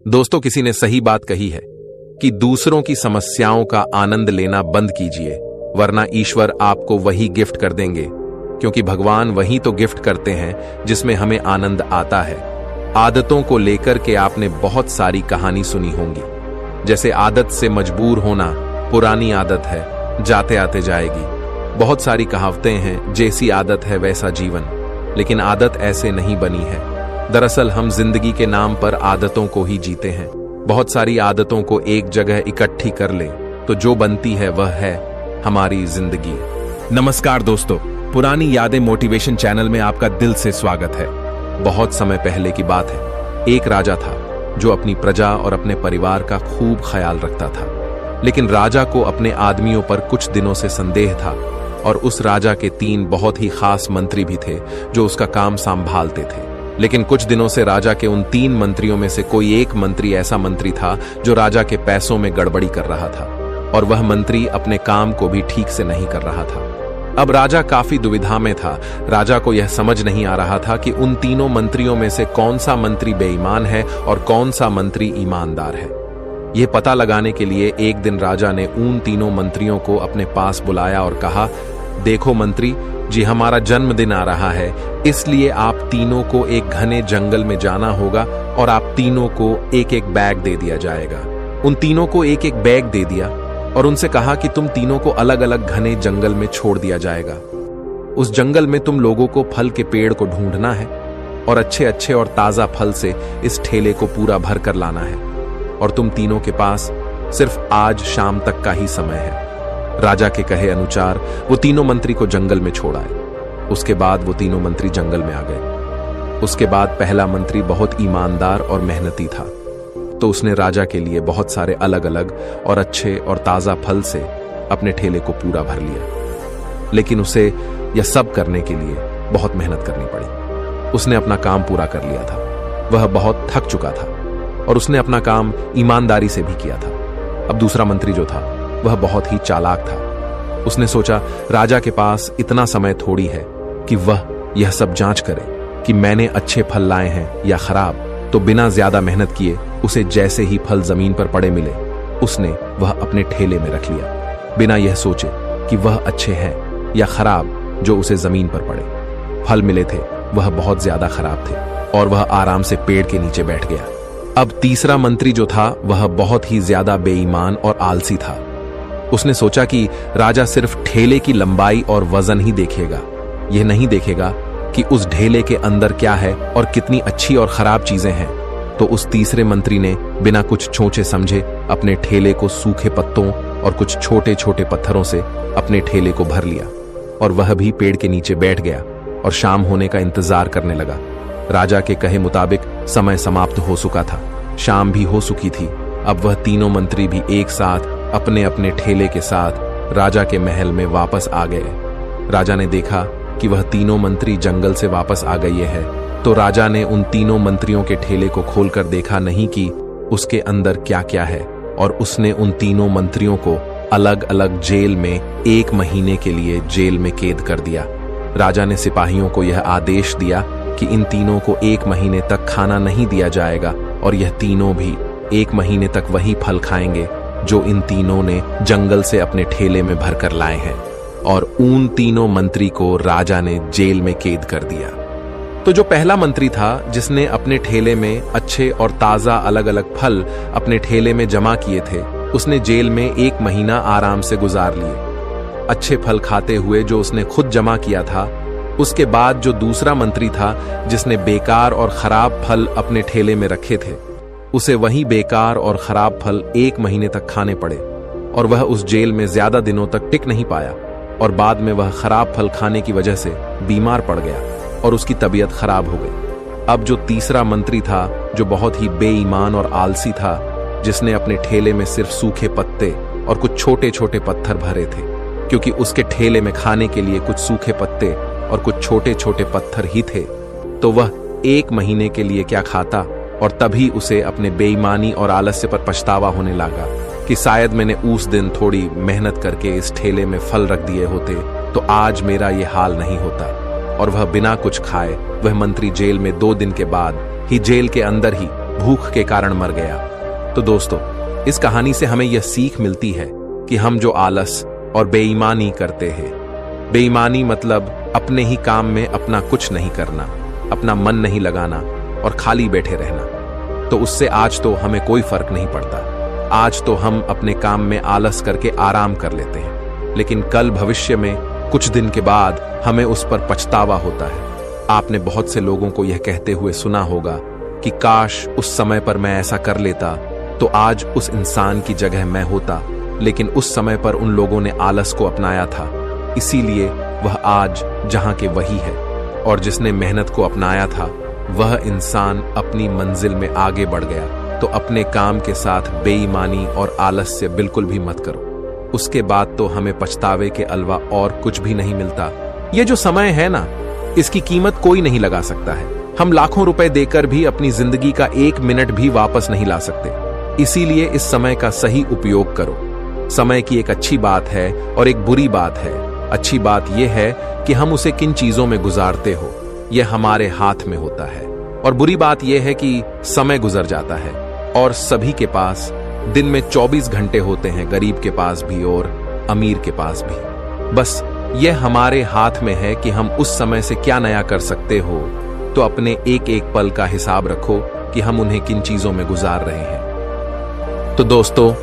दोस्तों, किसी ने सही बात कही है कि दूसरों की समस्याओं का आनंद लेना बंद कीजिए, वरना ईश्वर आपको वही गिफ्ट कर देंगे, क्योंकि भगवान वही तो गिफ्ट करते हैं जिसमें हमें आनंद आता है। आदतों को लेकर के आपने बहुत सारी कहानी सुनी होंगी, जैसे आदत से मजबूर होना पुरानी आदत है, जाते आते जाएगी। बहुत सारी कहावतें हैं, जैसी आदत है वैसा जीवन, लेकिन आदत ऐसे नहीं बनी है। दरअसल हम जिंदगी के नाम पर आदतों को ही जीते हैं। बहुत सारी आदतों को एक जगह इकट्ठी कर ले तो जो बनती है वह है हमारी जिंदगी। नमस्कार दोस्तों, पुरानी यादें मोटिवेशन चैनल में आपका दिल से स्वागत है। बहुत समय पहले की बात है, एक राजा था जो अपनी प्रजा और अपने परिवार का खूब ख्याल रखता था। लेकिन राजा को अपने आदमियों पर कुछ दिनों से संदेह था और उस राजा के 3 बहुत ही खास मंत्री भी थे जो उसका काम संभालते थे। लेकिन कुछ दिनों से राजा के उन 3 मंत्रियों में से कोई एक मंत्री ऐसा मंत्री था जो राजा के पैसों में गड़बड़ी कर रहा था, और वह मंत्री अपने काम को भी ठीक से नहीं कर रहा था। अब राजा काफी दुविधा में था। राजा को यह समझ नहीं आ रहा था कि उन तीनों मंत्रियों में से कौन सा मंत्री बेईमान है और कौन सा मंत्री ईमानदार है। यह पता लगाने के लिए एक दिन राजा ने उन तीनों मंत्रियों को अपने पास बुलाया और कहा, देखो मंत्री जी, हमारा जन्मदिन आ रहा है, इसलिए आप तीनों को एक घने जंगल में जाना होगा और आप तीनों को एक एक बैग दे दिया जाएगा। उन तीनों को एक एक बैग दे दिया और उनसे कहा कि तुम तीनों को अलग अलग घने जंगल में छोड़ दिया जाएगा। उस जंगल में तुम लोगों को फल के पेड़ को ढूंढना है और अच्छे अच्छे और ताजा फल से इस ठेले को पूरा भर कर लाना है, और तुम तीनों के पास सिर्फ आज शाम तक का ही समय है। राजा के कहे अनुसार वो तीनों मंत्री को जंगल में छोड़ आए। उसके बाद वो तीनों मंत्री जंगल में आ गए। उसके बाद पहला मंत्री बहुत ईमानदार और मेहनती था, तो उसने राजा के लिए बहुत सारे अलग अलग और अच्छे और ताजा फल से अपने ठेले को पूरा भर लिया। लेकिन उसे यह सब करने के लिए बहुत मेहनत करनी पड़ी। उसने अपना काम पूरा कर लिया था, वह बहुत थक चुका था और उसने अपना काम ईमानदारी से भी किया था। अब दूसरा मंत्री जो था वह बहुत ही चालाक था। उसने सोचा, राजा के पास इतना समय थोड़ी है कि वह यह सब जांच करे कि मैंने अच्छे फल लाए हैं या खराब, तो बिना ज्यादा मेहनत किए उसे जैसे ही फल जमीन पर पड़े मिले, उसने वह अपने ठेले में रख लिया, बिना यह सोचे कि वह अच्छे हैं या खराब जो उसे जमीन पर पड़े। फल मिले थे वह बहुत ज्यादा खराब थे और वह आराम से पेड़ के नीचे बैठ गया। अब तीसरा मंत्री जो था वह बहुत ही ज्यादा बेईमान और आलसी था। उसने सोचा कि राजा सिर्फ ठेले की लंबाई और वजन ही देखेगा, यह नहीं देखेगा कि उस ढेले के अंदर क्या है और कितनी अच्छी और खराब चीजें हैं। तो उस तीसरे मंत्री ने बिना कुछ सोचे समझे अपने ठेले को सूखे पत्तों और कुछ छोटे छोटे पत्थरों से अपने ठेले को भर लिया, और वह भी पेड़ के नीचे बैठ गया और शाम होने का इंतजार करने लगा। राजा के कहे मुताबिक समय समाप्त हो चुका था, शाम भी हो चुकी थी। अब वह तीनों मंत्री भी एक साथ अपने अपने ठेले के साथ राजा के महल में वापस आ गए। राजा ने देखा कि वह तीनों मंत्री जंगल से वापस आ गए हैं, तो राजा ने उन तीनों मंत्रियों के ठेले को खोलकर देखा नहीं कि उसके अंदर क्या क्या है, और उसने उन तीनों मंत्रियों को अलग अलग जेल में 1 महीने के लिए जेल में कैद कर दिया। राजा ने सिपाहियों को यह आदेश दिया कि इन तीनों को 1 महीने तक खाना नहीं दिया जाएगा, और यह तीनों भी 1 महीने तक वही फल खाएंगे जो इन तीनों ने जंगल से अपने ठेले में भरकर लाए हैं। और उन तीनों मंत्री को राजा ने जेल में कैद कर दिया। तो जो पहला मंत्री था जिसने अपने ठेले में अच्छे और ताजा अलग अलग फल अपने ठेले में जमा किए थे, उसने जेल में 1 महीना आराम से गुजार लिए, अच्छे फल खाते हुए जो उसने खुद जमा किया था। उसके बाद जो दूसरा मंत्री था जिसने बेकार और खराब फल अपने ठेले में रखे थे, उसे वही बेकार और खराब फल 1 महीने तक खाने पड़े, और वह उस जेल में ज्यादा दिनों तक टिक नहीं पाया, और बाद में वह खराब फल खाने की वजह से बीमार पड़ गया और उसकी तबीयत खराब हो गई। अब जो तीसरा मंत्री था जो बहुत ही बेईमान और आलसी था, जिसने अपने ठेले में सिर्फ सूखे पत्ते और कुछ छोटे छोटे पत्थर भरे थे, क्योंकि उसके ठेले में खाने के लिए कुछ सूखे पत्ते और कुछ छोटे छोटे पत्थर ही थे, तो वह 1 महीने के लिए क्या खाता। और तभी उसे अपने बेईमानी और आलस्य पर पछतावा होने लगा कि शायद मैंने उस दिन थोड़ी मेहनत करके इस ठेले में फल रख दिए होते तो आज मेरा ये हाल नहीं होता। और वह बिना कुछ खाए वह मंत्री जेल में 2 दिन के बाद ही जेल के अंदर ही भूख के कारण मर गया। तो दोस्तों, इस कहानी से हमें यह सीख मिलती है कि हम जो आलस और बेईमानी करते हैं, बेईमानी मतलब अपने ही काम में अपना कुछ नहीं करना, अपना मन नहीं लगाना और खाली बैठे रहना, तो उससे आज तो हमें कोई फर्क नहीं पड़ता। आज तो हम अपने काम में आलस करके आराम कर लेते हैं, लेकिन कल भविष्य में कुछ दिन के बाद हमें उस पर पछतावा होता है। आपने बहुत से लोगों को यह कहते हुए सुना होगा कि काश उस समय पर मैं ऐसा कर लेता तो आज उस इंसान की जगह मैं होता, लेकिन उस समय पर उन लोगों ने आलस को अपनाया था, इसीलिए वह आज जहां के वही है। और जिसने मेहनत को अपनाया था वह इंसान अपनी मंजिल में आगे बढ़ गया। तो अपने काम के साथ बेईमानी और आलस से बिल्कुल भी मत करो, उसके बाद तो हमें पछतावे के अलावा और कुछ भी नहीं मिलता। ये जो समय है ना, इसकी कीमत कोई नहीं लगा सकता है। हम लाखों रुपए देकर भी अपनी जिंदगी का 1 मिनट भी वापस नहीं ला सकते। इसीलिए इस समय का सही उपयोग करो। समय की एक अच्छी बात है और एक बुरी बात है। अच्छी बात यह है कि हम उसे किन चीजों में गुजारते हो, यह हमारे हाथ में होता है। और बुरी बात यह है कि समय गुजर जाता है और सभी के पास दिन में 24 घंटे होते हैं, गरीब के पास भी और अमीर के पास भी। बस यह हमारे हाथ में है कि हम उस समय से क्या नया कर सकते हो। तो अपने एक एक पल का हिसाब रखो कि हम उन्हें किन चीजों में गुजार रहे हैं। तो दोस्तों,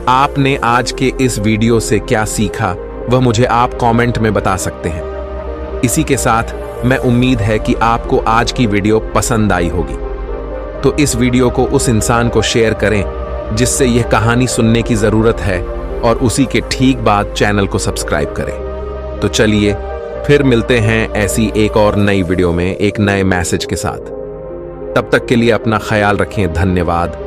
आपने आज के इस वीडियो से क्या सीखा वह मुझे आप कमेंट में बता सकते हैं। इसी के साथ मैं उम्मीद है कि आपको आज की वीडियो पसंद आई होगी। तो इस वीडियो को उस इंसान को शेयर करें जिससे यह कहानी सुनने की जरूरत है, और उसी के ठीक बाद चैनल को सब्सक्राइब करें। तो चलिए फिर मिलते हैं ऐसी एक और नई वीडियो में एक नए मैसेज के साथ। तब तक के लिए अपना ख्याल रखें। धन्यवाद।